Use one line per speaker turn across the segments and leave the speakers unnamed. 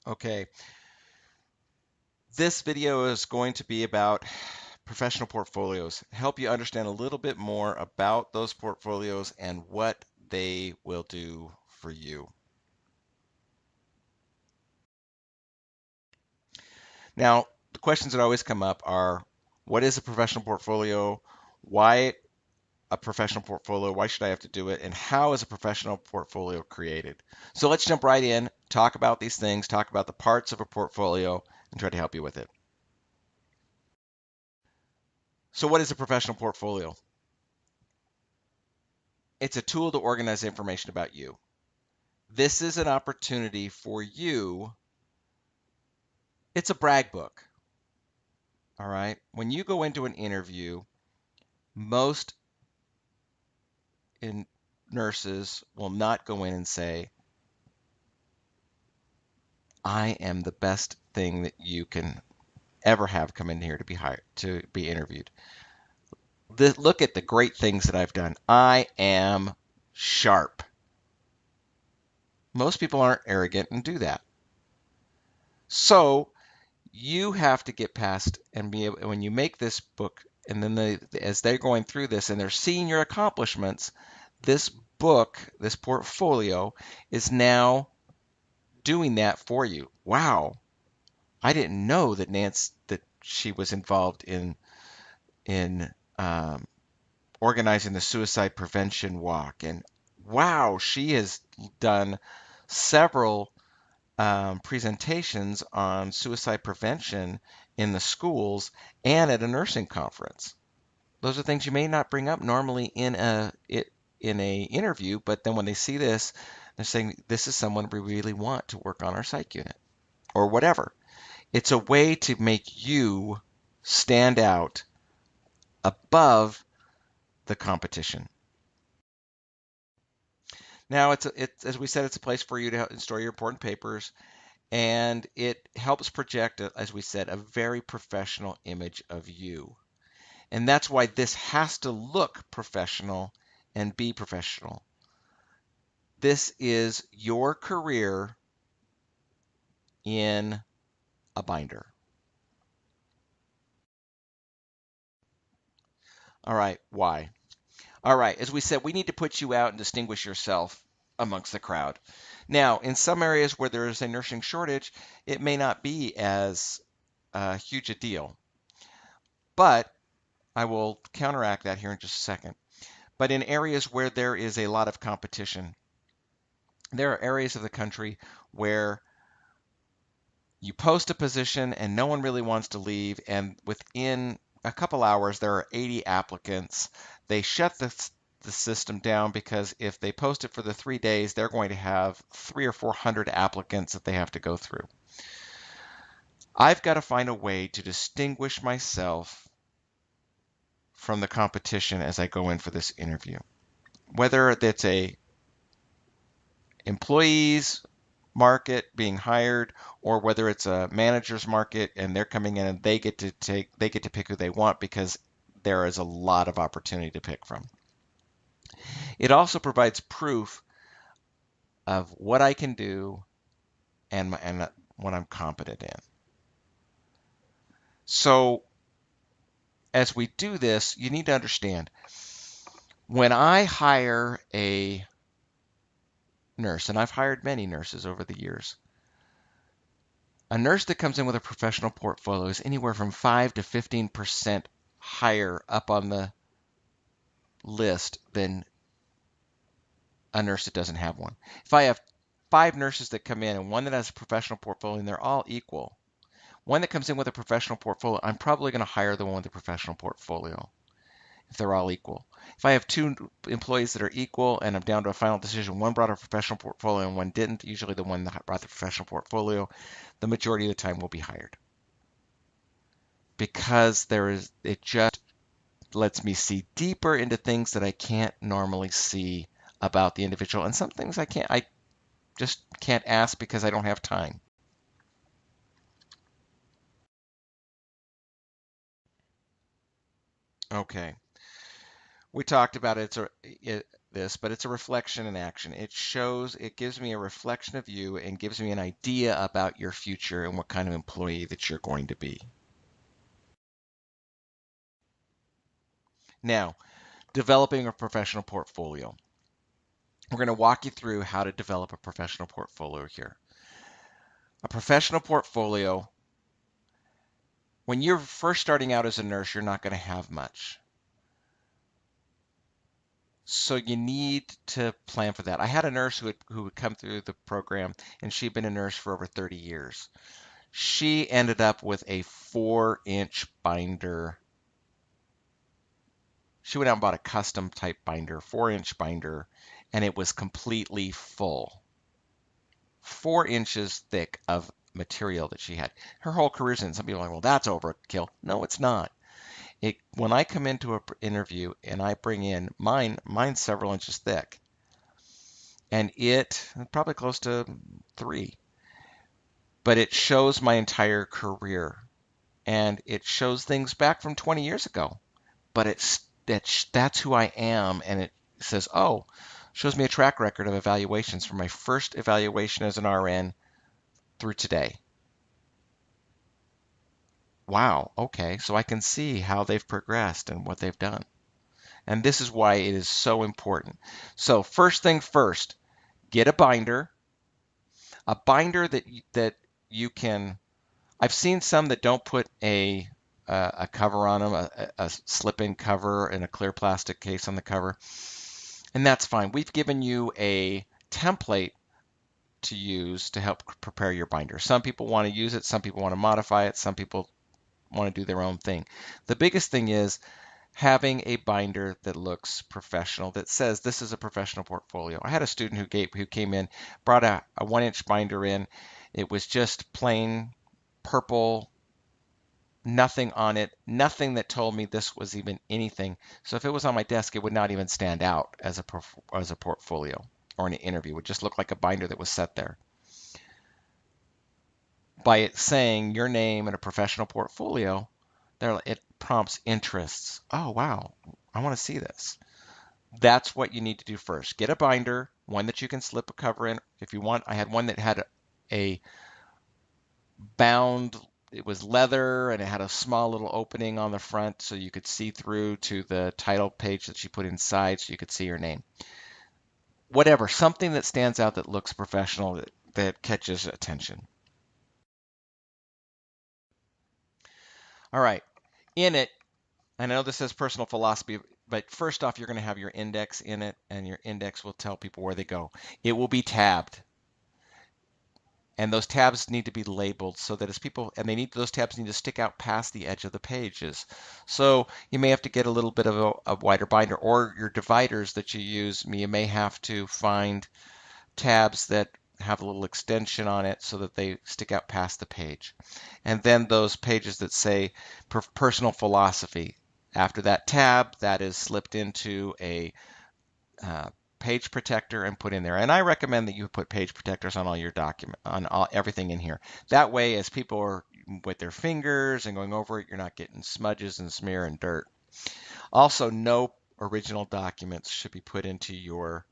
Okay, this video is going to be about professional portfolios, help you understand a little bit more about those portfolios and what they will do for you. Now, the questions that always come up are, what is a professional portfolio? Why a professional portfolio? Why should I have to do it? And how is a professional portfolio created? So let's jump right in, talk about these things, talk about the parts of a portfolio, and try to help you with it. So what is a professional portfolio? It's a tool to organize information about you. This is an opportunity for you. It's a brag book. All right. When you go into an interview, most nurses will not go in and say, I am the best thing that you can ever have come in here to be hired, to be interviewed. Look at the great things that I've done. I am sharp. Most people aren't arrogant and do that. So you have to get past and be able, when you make this book, and then as they're going through this and they're seeing your accomplishments, this book, this portfolio, is now doing that for you. Wow, I didn't know that that she was involved in organizing the suicide prevention walk, and wow, she has done several presentations on suicide prevention in the schools and at a nursing conference. Those are things you may not bring up normally in a interview, but then when they see this, they're saying this is someone we really want to work on our psych unit or whatever. It's a way to make you stand out above the competition. Now, it's as we said, it's a place for you to store your important papers, and it helps project, as we said, a very professional image of you. And that's why this has to look professional and be professional. This is your career in a binder. All right, why? All right, as we said, we need to put you out and distinguish yourself amongst the crowd. Now, in some areas where there is a nursing shortage, it may not be as huge a deal, but I will counteract that here in just a second. But in areas where there is a lot of competition, there are areas of the country where you post a position and no one really wants to leave, and within a couple hours there are 80 applicants. They shut the system down because if they post it for the 3 days, they're going to have 300 or 400 applicants that they have to go through. I've got to find a way to distinguish myself from the competition as I go in for this interview. Whether that's a employees market being hired, or whether it's a manager's market and they're coming in and they get to pick who they want because there is a lot of opportunity to pick from. It also provides proof of what I can do and what I'm competent in. So as we do this, you need to understand when I hire a nurse, and I've hired many nurses over the years, a nurse that comes in with a professional portfolio is anywhere from 5 to 15% higher up on the list than a nurse that doesn't have one. If I have 5 nurses that come in and one that has a professional portfolio and they're all equal, one that comes in with a professional portfolio, I'm probably going to hire the one with the professional portfolio if they're all equal. If I have 2 employees that are equal and I'm down to a final decision, one brought a professional portfolio and one didn't, usually the one that brought the professional portfolio, the majority of the time will be hired. Because it just lets me see deeper into things that I can't normally see about the individual. And some things I just can't ask because I don't have time. Okay. We talked about it. this, but it's a reflection in action. It gives me a reflection of you and gives me an idea about your future and what kind of employee that you're going to be. Now, developing a professional portfolio. We're going to walk you through how to develop a professional portfolio here. A professional portfolio, when you're first starting out as a nurse, you're not going to have much. So you need to plan for that. I had a nurse who would come through the program, and she'd been a nurse for over 30 years. She ended up with a 4-inch binder. She went out and bought a custom type binder, 4-inch binder, and it was completely full. 4 inches thick of material that she had. Her whole career's in. Some people are like, well, that's overkill. No, it's not. When I come into an interview and I bring in mine's several inches thick, and it's probably close to 3, but it shows my entire career, and it shows things back from 20 years ago, but that's who I am, and it says, oh, shows me a track record of evaluations from my first evaluation as an RN through today. Wow, okay, so I can see how they've progressed and what they've done. And this is why it is so important. So first thing first, get a binder that you can. I've seen some that don't put a cover on them, a slip-in cover and a clear plastic case on the cover, and that's fine. We've given you a template to use to help prepare your binder. Some people want to use it, some people want to modify it, some people want to do their own thing. The biggest thing is having a binder that looks professional, that says this is a professional portfolio. I had a student who came in, brought a 1-inch binder in. It was just plain purple, nothing on it, nothing that told me this was even anything. So if it was on my desk, it would not even stand out as a portfolio or an interview. It would just look like a binder that was set there. By it saying your name and a professional portfolio, it prompts interests. Oh, wow, I want to see this. That's what you need to do first. Get a binder, one that you can slip a cover in. If you want, I had one that had a bound, it was leather, and it had a small little opening on the front so you could see through to the title page that she put inside so you could see your name. Whatever, something that stands out that looks professional, that catches attention. All right, in it, I know this says personal philosophy, but first off, you're going to have your index in it, and your index will tell people where they go. It will be tabbed, and those tabs need to be labeled so that as people, and those tabs need to stick out past the edge of the pages. So you may have to get a little bit of a wider binder, or your dividers that you use, you may have to find tabs that have a little extension on it so that they stick out past the page. And then those pages that say personal philosophy, after that tab, that is slipped into a page protector and put in there. And I recommend that you put page protectors on all your everything in here. That way, as people are with their fingers and going over it, you're not getting smudges and smear and dirt. Also, no original documents should be put into your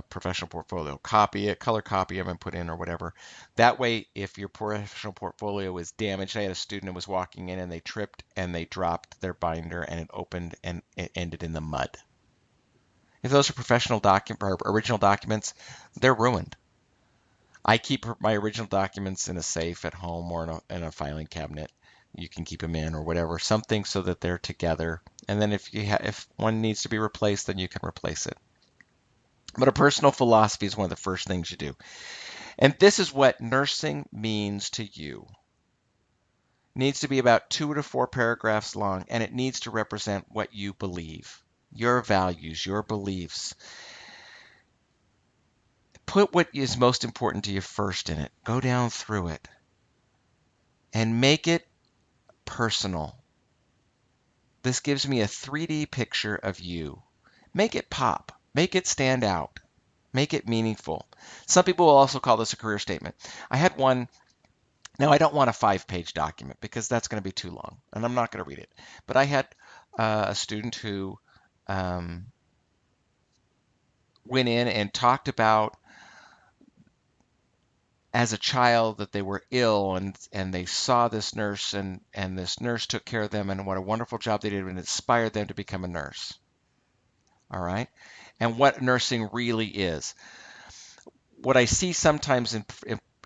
professional portfolio. Copy it, color copy them and put in or whatever. That way, if your professional portfolio is damaged, I had a student who was walking in and they tripped and they dropped their binder and it opened and it ended in the mud. If those are professional or original documents, they're ruined. I keep my original documents in a safe at home or in a filing cabinet. You can keep them in or whatever, something so that they're together. And then if one needs to be replaced, then you can replace it. But a personal philosophy is one of the first things you do. And this is what nursing means to you. It needs to be about 2 to 4 paragraphs long, and it needs to represent what you believe, your values, your beliefs. Put what is most important to you first in it. Go down through it. And make it personal. This gives me a 3D picture of you. Make it pop. Make it stand out. Make it meaningful. Some people will also call this a career statement. I had one. Now, I don't want a 5-page document because that's going to be too long, and I'm not going to read it. But I had a student who went in and talked about as a child that they were ill and they saw this nurse and this nurse took care of them and what a wonderful job they did and inspired them to become a nurse. All right. And what nursing really is. What I see sometimes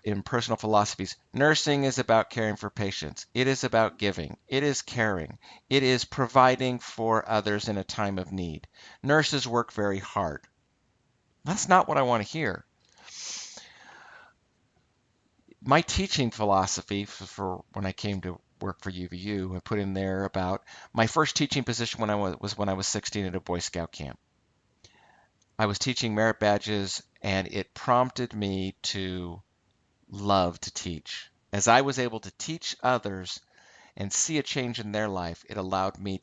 in personal philosophies, nursing is about caring for patients. It is about giving. It is caring. It is providing for others in a time of need. Nurses work very hard. That's not what I want to hear. My teaching philosophy for when I came to work for UVU, I put in there about my first teaching position when I was 16 at a Boy Scout camp. I was teaching merit badges, and it prompted me to love to teach. As I was able to teach others and see a change in their life, it allowed me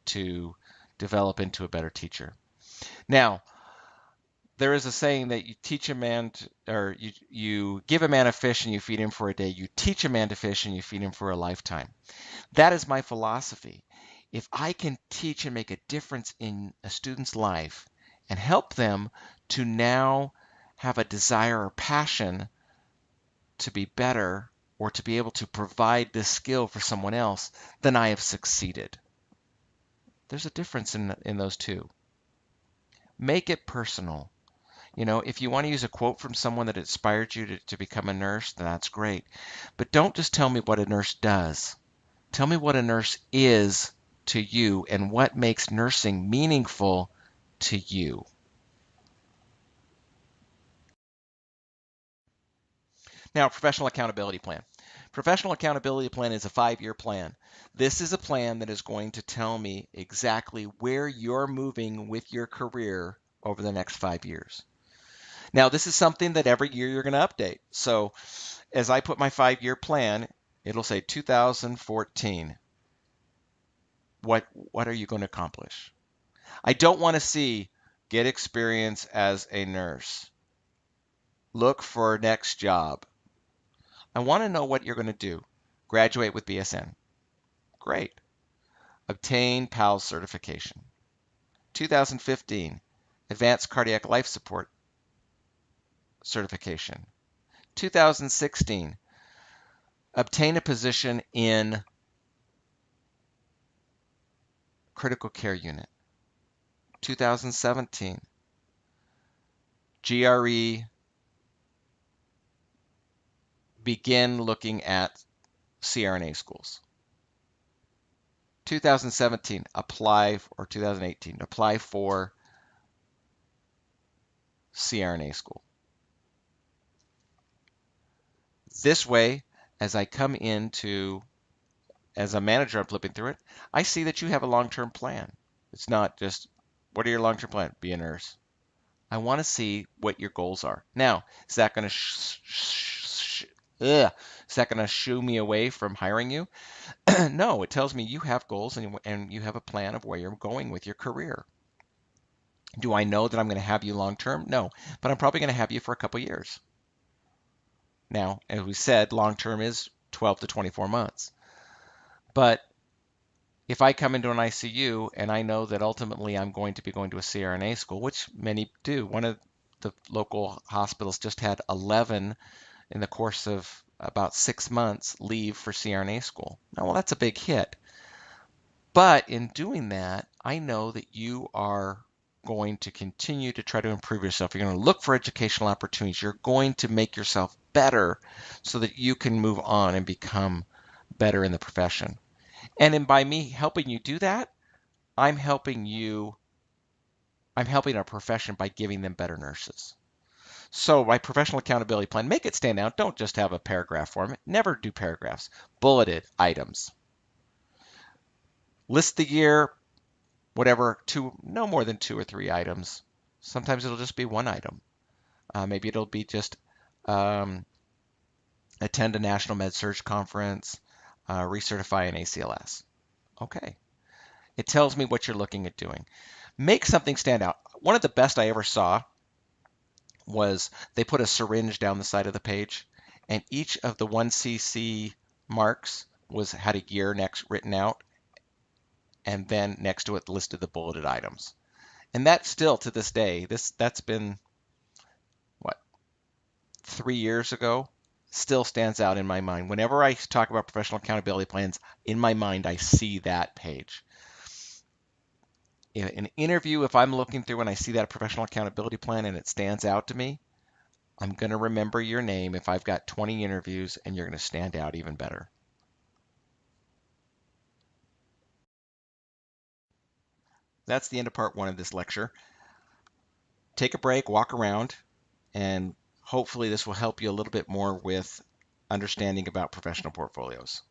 to develop into a better teacher. Now, there is a saying that you teach a man or you give a man a fish and you feed him for a day. You teach a man to fish and you feed him for a lifetime. That is my philosophy. If I can teach and make a difference in a student's life and help them to now have a desire or passion to be better or to be able to provide this skill for someone else, then I have succeeded. There's a difference in those two. Make it personal. If you want to use a quote from someone that inspired you to become a nurse, then that's great. But don't just tell me what a nurse does. Tell me what a nurse is to you and what makes nursing meaningful to you. Now, professional accountability plan. Professional accountability plan is a 5-year plan. This is a plan that is going to tell me exactly where you're moving with your career over the next 5 years. Now, this is something that every year you're going to update. So as I put my 5-year plan, it'll say 2014. What are you going to accomplish? I don't want to see get experience as a nurse. Look for next job. I want to know what you're going to do. Graduate with BSN. Great. Obtain PALS certification. 2015, Advanced Cardiac Life Support certification. 2016, obtain a position in critical care unit. 2017, GRE, begin looking at CRNA schools. 2017, or 2018, apply for CRNA school. This way, as I come into, as a manager, I'm flipping through it, I see that you have a long-term plan. It's not just, what are your long-term plans? Be a nurse. I want to see what your goals are. Now, is that going to shoo me away from hiring you? No, it tells me you have goals and you have a plan of where you're going with your career. Do I know that I'm going to have you long term? No, but I'm probably going to have you for a couple years. Now, as we said, long term is 12 to 24 months. But if I come into an ICU and I know that ultimately I'm going to be going to a CRNA school, which many do, one of the local hospitals just had 11 in the course of about 6 months leave for CRNA school. Now, well, that's a big hit. But in doing that, I know that you are going to continue to try to improve yourself. You're going to look for educational opportunities. You're going to make yourself better so that you can move on and become better in the profession. And by me helping you do that, I'm helping our profession by giving them better nurses. So my professional accountability plan, make it stand out. Don't just have a paragraph form. Never do paragraphs. Bulleted items. List the year, whatever, no more than 2 or 3 items. Sometimes it'll just be 1 item. Maybe it'll be just attend a National Med-Surg conference, recertify an ACLS. Okay. It tells me what you're looking at doing. Make something stand out. One of the best I ever saw was they put a syringe down the side of the page, and each of the 1cc marks had a year next written out, and then next to it listed the bulleted items. And that still to this day, that's been what, 3 years ago, still stands out in my mind. Whenever I talk about professional accountability plans, in my mind, I see that page. In an interview, if I'm looking through and I see that professional accountability plan and it stands out to me, I'm going to remember your name if I've got 20 interviews, and you're going to stand out even better. That's the end of part one of this lecture. Take a break, walk around, and hopefully this will help you a little bit more with understanding about professional portfolios.